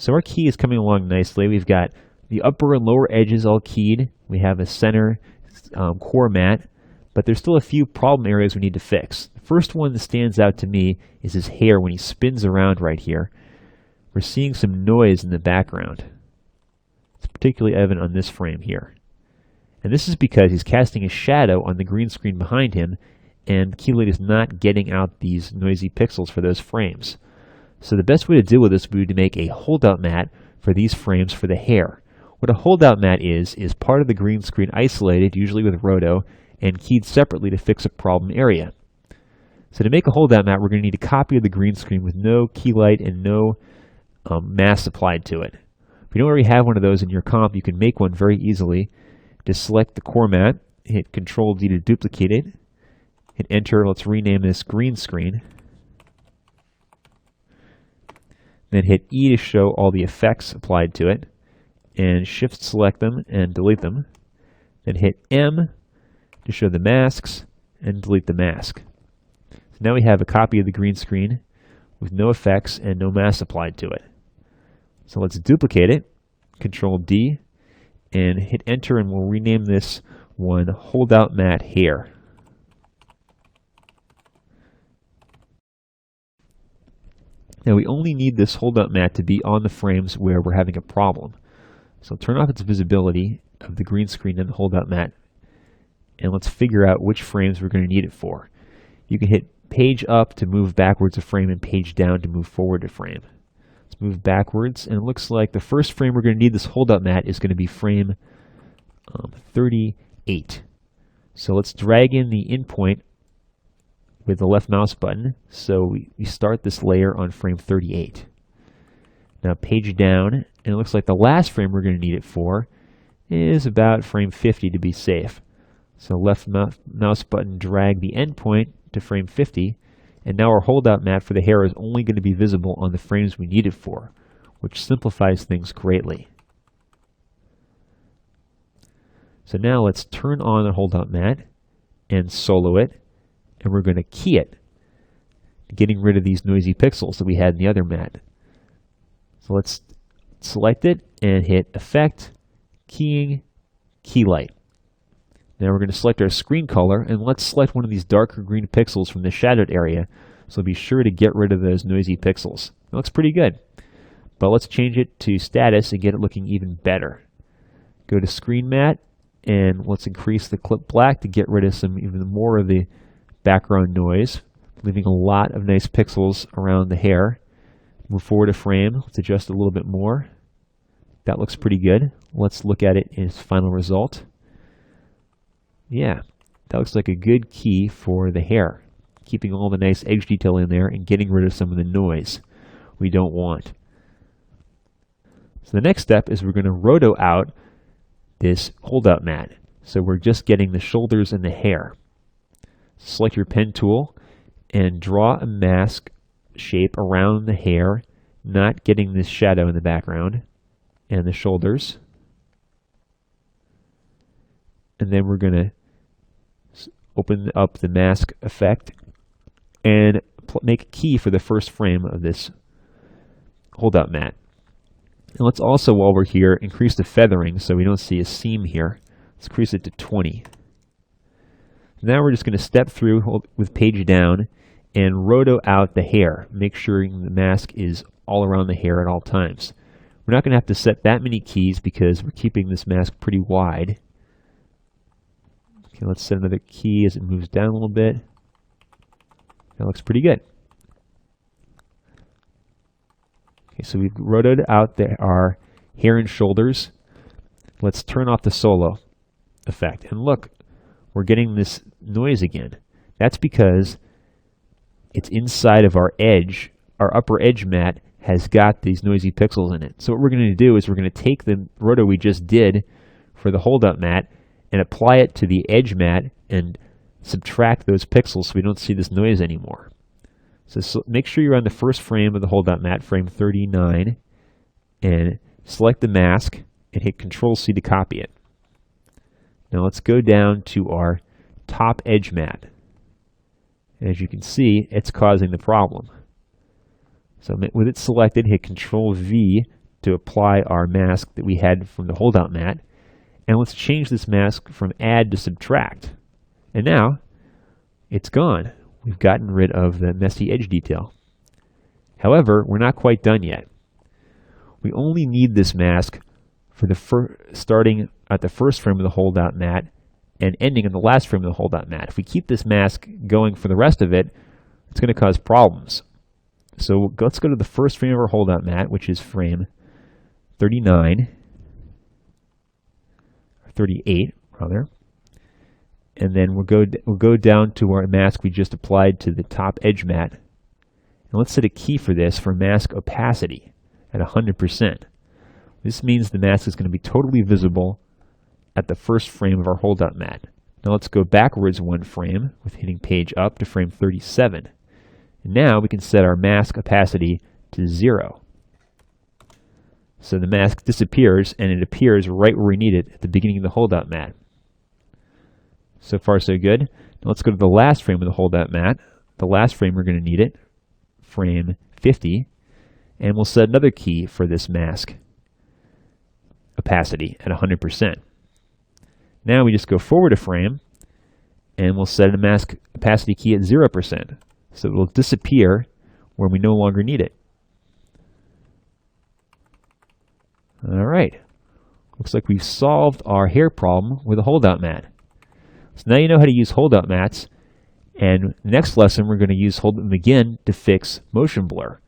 So our key is coming along nicely. We've got the upper and lower edges all keyed. We have a center core mat, but there's still a few problem areas we need to fix. The first one that stands out to me is his hair when he spins around right here. We're seeing some noise in the background. It's particularly evident on this frame here. And this is because he's casting a shadow on the green screen behind him, and Keylight is not getting out these noisy pixels for those frames. So the best way to deal with this would be to make a holdout mat for these frames for the hair. What a holdout mat is part of the green screen isolated, usually with Roto, and keyed separately to fix a problem area. So to make a holdout mat, we're going to need a copy of the green screen with no Keylight and no mask applied to it. If you don't already have one of those in your comp, you can make one very easily. Just select the core mat, hit Control-D to duplicate it, hit Enter. Let's rename this green screen. Then hit E to show all the effects applied to it, and Shift select them and delete them. Then hit M to show the masks and delete the mask. So now we have a copy of the green screen with no effects and no mask applied to it. So let's duplicate it, Control-D, and hit Enter, and we'll rename this one Holdout Mat Hair. Now we only need this holdout mat to be on the frames where we're having a problem. So turn off its visibility of the green screen and the holdout mat, and let's figure out which frames we're going to need it for. You can hit page up to move backwards a frame and page down to move forward a frame. Let's move backwards, and it looks like the first frame we're going to need this holdout mat is going to be frame 38. So let's drag in the endpoint with the left mouse button, so we start this layer on frame 38. Now page down, and it looks like the last frame we're going to need it for is about frame 50 to be safe. So left mouse button, drag the endpoint to frame 50, and now our holdout mat for the hair is only going to be visible on the frames we need it for, which simplifies things greatly. So now let's turn on the holdout mat and solo it, and we're going to key it, getting rid of these noisy pixels that we had in the other mat. So let's select it and hit Effect, Keying, Keylight. Now we're going to select our screen color, and let's select one of these darker green pixels from the shadowed area, so be sure to get rid of those noisy pixels. It looks pretty good, but let's change it to status and get it looking even better. Go to Screen Mat, and let's increase the clip black to get rid of some even more of the background noise, leaving a lot of nice pixels around the hair. Move forward a frame. Let's adjust it a little bit more. That looks pretty good. Let's look at it in its final result. Yeah, that looks like a good key for the hair, keeping all the nice edge detail in there and getting rid of some of the noise we don't want. So the next step is we're going to roto out this holdout mat. So we're just getting the shoulders and the hair. Select your pen tool and draw a mask shape around the hair, not getting this shadow in the background, and the shoulders. And then we're going to open up the mask effect and make a key for the first frame of this holdout mat. And let's also, while we're here, increase the feathering so we don't see a seam here. Let's increase it to 20. Now we're just going to step through with page down and roto out the hair, make sure the mask is all around the hair at all times. We're not going to have to set that many keys because we're keeping this mask pretty wide. Okay, let's set another key as it moves down a little bit. That looks pretty good. Okay, so we've rotoed out our hair and shoulders. Let's turn off the solo effect. And look, we're getting this noise again. That's because it's inside of our edge. Our upper edge mat has got these noisy pixels in it. So what we're going to do is we're going to take the roto we just did for the holdout mat and apply it to the edge mat and subtract those pixels so we don't see this noise anymore. So make sure you're on the first frame of the holdout mat, frame 39, and select the mask and hit Control-C to copy it. Now let's go down to our top edge mat. And as you can see, it's causing the problem. So with it selected, hit Control-V to apply our mask that we had from the holdout mat. And let's change this mask from add to subtract. And now it's gone. We've gotten rid of the messy edge detail. However, we're not quite done yet. We only need this mask for the starting at the first frame of the holdout mat and ending in the last frame of the holdout mat. If we keep this mask going for the rest of it, it's going to cause problems. So let's go to the first frame of our holdout mat, which is frame 39, 38 rather, and then we'll go down to our mask we just applied to the top edge mat, and let's set a key for this for mask opacity at 100%. This means the mask is going to be totally visible at the first frame of our holdout mat. Now let's go backwards one frame with hitting page up to frame 37. And now we can set our mask opacity to 0. So the mask disappears and it appears right where we need it at the beginning of the holdout mat. So far so good. Now let's go to the last frame of the holdout mat. The last frame we're going to need it, frame 50, and we'll set another key for this mask opacity at 100%. Now we just go forward a frame and we'll set a mask opacity key at 0%. So it will disappear where we no longer need it. All right. Looks like we've solved our hair problem with a holdout mat. So now you know how to use holdout mats. And next lesson, we're going to use them again to fix motion blur.